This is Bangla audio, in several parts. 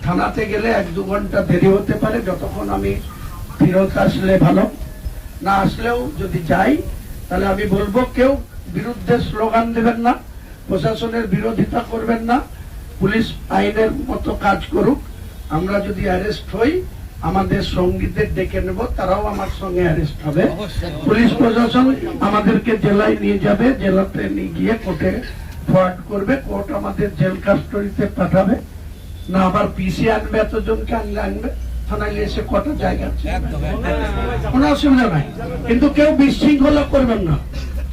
থানাতে গেলে 1-2 ঘন্টা দেরি হতে পারে, যতক্ষণ আমি ফেরত আসলে ভালো, না আসলেও যদি যাই তাহলে আমি বলবো কেউ বিরুদ্ধে স্লোগান দেবেন না, প্রশাসনের বিরোধিতা করবেন না, পুলিশ আইনের মতো কাজ করুক। আমরা যদি অ্যারেস্ট হই আমাদের সঙ্গীদের ডেকে নেব, তারাও আমার সঙ্গে অ্যারেস্ট হবে। পুলিশ প্রশাসন আমাদেরকে জেলায় নিয়ে যাবে, জেলাতে নিয়ে গিয়ে কোর্টে ফরওয়ার্ড করবে, কোর্ট আমাদের জেল কাস্টডিতে পাঠাবে, না আবার পিসি আনবে, এতজনকে আনবে থানায় এসে কটা জায়গা কোনো অসুবিধা নাই। কিন্তু কেউ বিশৃঙ্খলা করবেন না,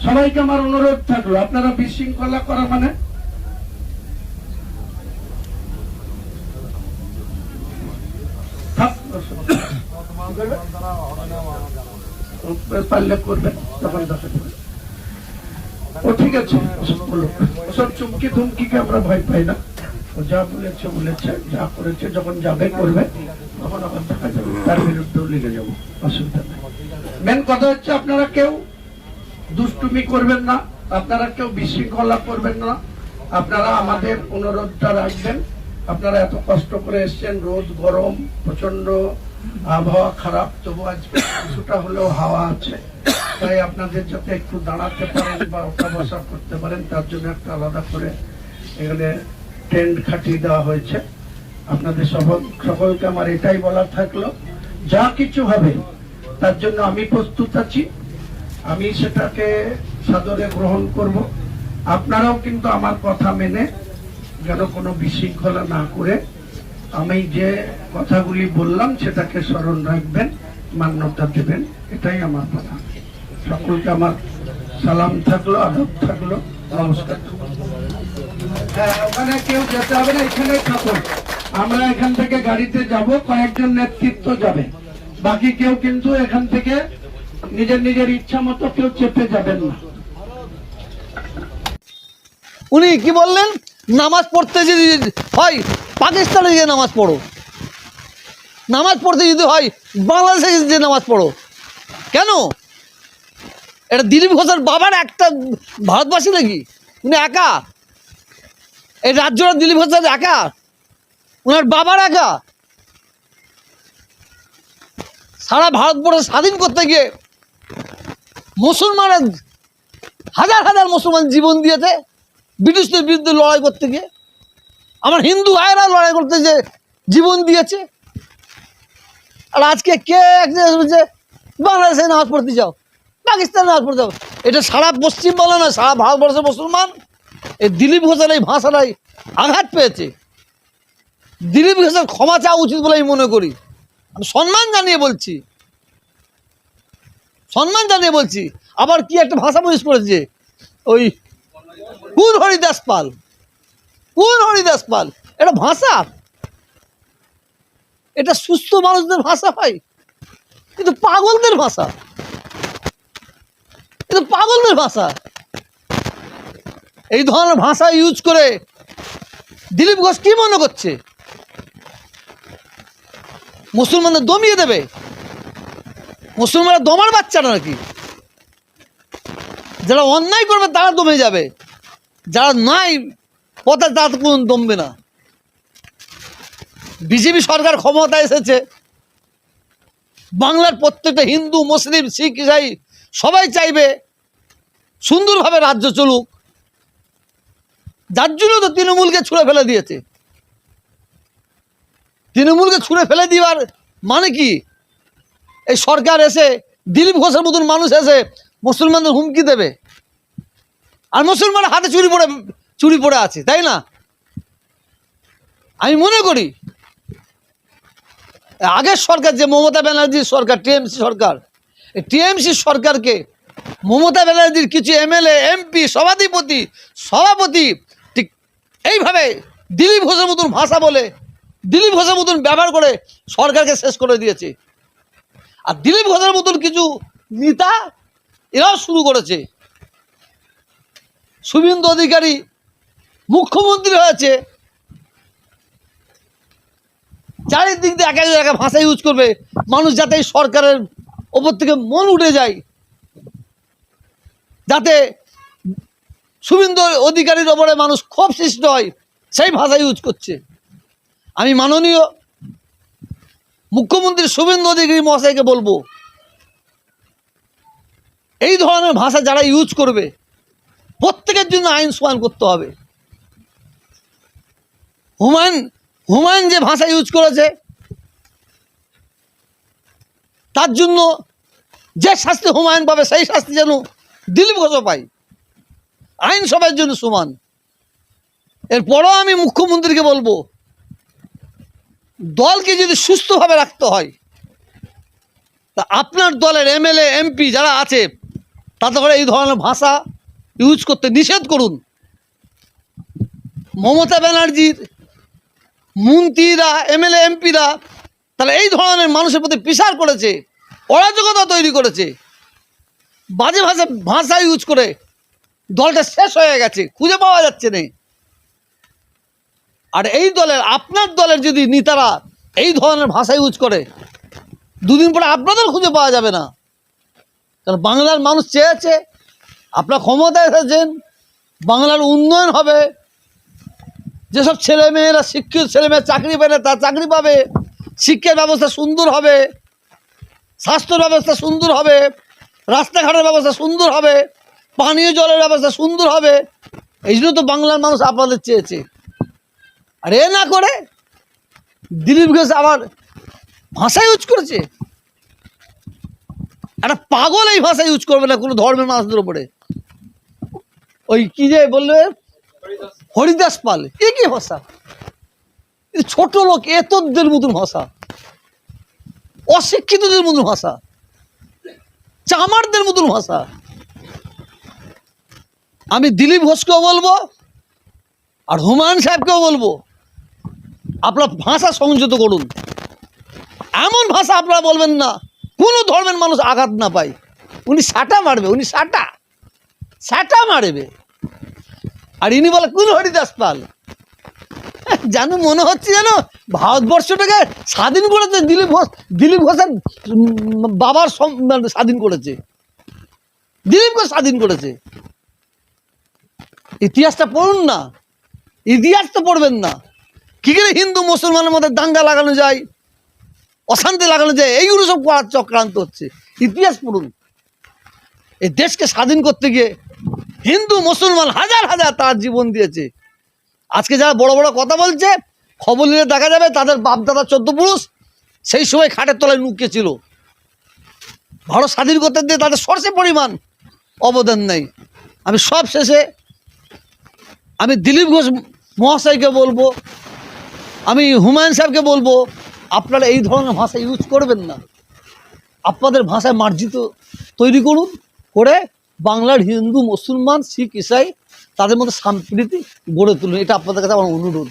সবাইকে আমার অনুরোধ থাকলো। আপনারা বিশৃঙ্খলা করা মানে পারলে করবেন, তখন দেখা যাবে। ও ঠিক আছে, ওসব চুমকি ধুমকিকে আমরা ভয় পাই না। ও যা বলেছে বলেছে, যা করেছে, যখন যাবে করবে তখন আবার দেখা যাবে, তার বিরুদ্ধেও লেগে যাবো, অসুবিধা নেই। মেন কথা হচ্ছে আপনারা কেউ দুষ্টুমি করবেন না, আপনারা কেউ বিশৃঙ্খলা করবেন না। আপনারা আমাদের অনুরোধটা রাখবেন। আপনারা এত কষ্ট করে এসছেন, রোদ গরম, প্রচন্ড আবহাওয়া খারাপ, তবু আজকে কিছুটা হলেও হাওয়া আছে, তাই আপনাদের যাতে একটু দাঁড়াতে পারেন বা ওঠা বসা করতে পারেন তার জন্য একটা আলাদা করে এখানে টেন্ট খাটিয়ে দেওয়া হয়েছে। আপনাদের সকলকে আমার এটাই বলার থাকলো, যা কিছু হবে তার জন্য আমি প্রস্তুত আছি, আমি সেটাকে সাদরে গ্রহণ করব। আপনারাও কিন্তু আমার কথা মেনে যেন কোনো বিশৃঙ্খলা না করে আমি যে কথাগুলি বললাম সেটাকে স্মরণ রাখবেন, মান্যতা দেবেন, এটাই আমার কথা। সকলকে আমার সালাম থাকলো, আদব থাকলো, নমস্কার। হ্যাঁ, ওখানে কেউ যেতে হবে না, এখানে থাকুন। আমরা এখান থেকে গাড়িতে যাব, কয়েকজন নেতৃত্ব যাবে, বাকি কেউ কিন্তু এখান থেকে নিজের নিজের ইচ্ছা মতো কেউ চেপে যাবেন না। উনি কি বললেন, নামাজ পড়তে যদি হয় পাকিস্তানে গিয়ে নামাজ পড়ো, নামাজ পড়তে যদি হয় বাংলাদেশে যে নামাজ পড়ো। কেন? এটা দিলীপ ঘোষের বাবার একটা ভারতবাসী নাকি? উনি একা? এই রাজ্যটা দিলীপ ঘোষের একা? ওনার বাবার একা? সারা ভারতবর্ষ স্বাধীন করতে গিয়ে মুসলমানের হাজার হাজার মুসলমান জীবন দিয়েছে ব্রিটিশদের বিরুদ্ধে লড়াই করতে গিয়ে। আমার হিন্দু ভাইয়েরা লড়াই করতে যে জীবন দিয়েছে, আর আজকে কে বলছে বাংলাদেশে নামাজ পড়তে যাও, পাকিস্তানে নামাজ পড়তে যাও। এটা সারা পশ্চিমবাংলা নয়, সারা ভারতবর্ষের মুসলমান এই দিলীপ ঘোষের এই ভাষাটাই আঘাত পেয়েছে। দিলীপ ঘোষের ক্ষমা চাওয়া উচিত বলে আমি মনে করি। আমি সম্মান জানিয়ে বলছি, সম্মান জানিয়ে বলছি। আবার কি একটা ভাষা ইউজ করেছে, ওই কোন হরিদাস পাল, কোন হরিদাস পাল, এটা ভাষা? এটা সুস্থ মানুষদের ভাষা হয়? কিন্তু পাগলদের ভাষা, এটা পাগলদের ভাষা। এই ধরনের ভাষা ইউজ করে দিলীপ ঘোষ কি মনে করছে মুসলমানদের দমিয়ে দেবে? মুসলমানরা দমার বাচ্চারা নাকি? যারা অন্যায় করবে তারা দমে যাবে, যারা নাই পথে তারা তো কোনো দমবে না। বিজেপি সরকার ক্ষমতা এসেছে, বাংলার প্রত্যেকটা হিন্দু মুসলিম শিখ ইসাই সবাই চাইবে সুন্দরভাবে রাজ্য চলুক, যার জন্য তো তৃণমূলকে ছুঁড়ে ফেলে দিয়েছে। তৃণমূলকে ছুঁড়ে ফেলে দেওয়ার মানে কি? এই সরকার এসে দিলীপ ঘোষের মতন মানুষ এসে মুসলমানদের হুমকি দেবে, আর মুসলমানের হাতে চুরি পড়ে আছে, তাই না? আমি মনে করি আগের সরকার যে মমতা ব্যানার্জির সরকার, টিএমসি সরকার, এই টিএমসি সরকারকে মমতা ব্যানার্জির কিছু এমএলএ এমপি সভাপতি ঠিক এইভাবে দিলীপ ঘোষের মতন ভাষা বলে, দিলীপ ঘোষের মতন ব্যবহার করে সরকারকে শেষ করে দিয়েছে। আর দিলীপ ঘোষের মতন কিছু নেতা এরাও শুরু করেছে। শুভেন্দু অধিকারী মুখ্যমন্ত্রী হয়েছে, চারিদিক দিয়ে একা ভাষা ইউজ করবে, মানুষ যাতে এই সরকারের ওপর থেকে মন উঠে যায়, যাতে শুভেন্দু অধিকারীর ওপরে মানুষ ক্ষোভ সৃষ্টি হয়, সেই ভাষা ইউজ করছে। আমি মাননীয় মুখ্যমন্ত্রী শুভেন্দু অধিকারী মহাশয়কে বলবো, এই ধরনের ভাষা যারা ইউজ করবে প্রত্যেকের জন্য আইন সমান করতে হবে। হুমায়ুন যে ভাষা ইউজ করেছে তার জন্য যে শাস্তি হুমায়ুন পাবে সেই শাস্তি যেন দিলীপ ঘোষও পায়। আইন সবার জন্য সমান। এরপরও আমি মুখ্যমন্ত্রীকে বলবো, দলকে যদি সুস্থভাবে রাখতে হয় তা আপনার দলের এমএলএ এমপি যারা আছে তাতে করে এই ধরনের ভাষা ইউজ করতে নিষেধ করুন। মমতা ব্যানার্জির মন্ত্রীরা এমএলএ এমপিরা তাহলে এই ধরনের মানুষের প্রতি প্রেসার করেছে, অরাজকতা তৈরি করেছে, বাজে ভাষা ইউজ করে দলটা শেষ হয়ে গেছে, খুঁজে পাওয়া যাচ্ছে না। আর এই দলের আপনার দলের যদি নেতারা এই ধরনের ভাষা ইউজ করে দুদিন পরে আপনাদের খুঁজে পাওয়া যাবে না। কারণ বাংলার মানুষ চেয়েছে, আপনার ক্ষমতায় এসেছেন, বাংলার উন্নয়ন হবে, যেসব ছেলেমেয়েরা শিক্ষিত ছেলেমেয়েরা চাকরি পায় না তার চাকরি পাবে, শিক্ষার ব্যবস্থা সুন্দর হবে, স্বাস্থ্য ব্যবস্থা সুন্দর হবে, রাস্তাঘাটের ব্যবস্থা সুন্দর হবে, পানীয় জলের ব্যবস্থা সুন্দর হবে। এই জন্য তো বাংলার মানুষ আপনাদের চেয়েছে। আর এ না করে দিলীপ ঘোষ আবার ভাষা ইউজ করেছে। একটা পাগল এই ভাষা ইউজ করবে না কোনো ধর্মের মানুষদের উপরে। ওই কি যে বললে হরিদাস পাল, এ কি ভাষা? ছোট লোক এতদের মতন ভাষা, অশিক্ষিতদের মতন ভাষা, চামারদের মতন ভাষা। আমি দিলীপ ঘোষকেও বলবো আর হুমায়ুন সাহেবকেও বলবো, আপনার ভাষা সংযত করুন। এমন ভাষা আপনারা বলবেন না কোনো ধর্মের মানুষ আঘাত না পায়। উনি সাটা মারবে, উনি সাটা মারবে। আর ইনি বলে কোন হরিদাস পাল? জানো মনে হচ্ছে যেন ভারতবর্ষটাকে স্বাধীন করেছে দিলীপ ঘোষের বাবার স্বাধীন করেছে, দিলীপ ঘোষ স্বাধীন করেছে। ইতিহাসটা পড়ুন না, ইতিহাস তো পড়বেন না। কি করে হিন্দু মুসলমানের মধ্যে দাঙ্গা লাগানো যায়, অশান্তি লাগানো যায়, এইগুলো সব করার চক্রান্ত হচ্ছে। ইতিহাস পড়ুন। এই দেশকে স্বাধীন করতে গিয়ে হিন্দু মুসলমান হাজার হাজার তার জীবন দিয়েছে। আজকে যারা বড় বড় কথা বলছে, খবর নিলে দেখা যাবে তাদের বাপদাদা 14 পুরুষ সেই সময় খাটের তলায় নুকিয়েছিল। ভারত স্বাধীন করতে দিয়ে তাদের সরষে পরিমাণ অবদান নেই। আমি সব শেষে আমি দিলীপ ঘোষ মহাশয়কে বলবো, আমি হুমায়ুন সাহেবকে বলবো, আপনারা এই ধরনের ভাষা ইউজ করবেন না। আপনাদের ভাষায় মার্জিত তৈরি করুন, করে বাংলার হিন্দু মুসলমান শিখ ইসাই তাদের মধ্যে সম্প্রীতি গড়ে তুলুন। এটা আপনাদের কাছে আমার অনুরোধ।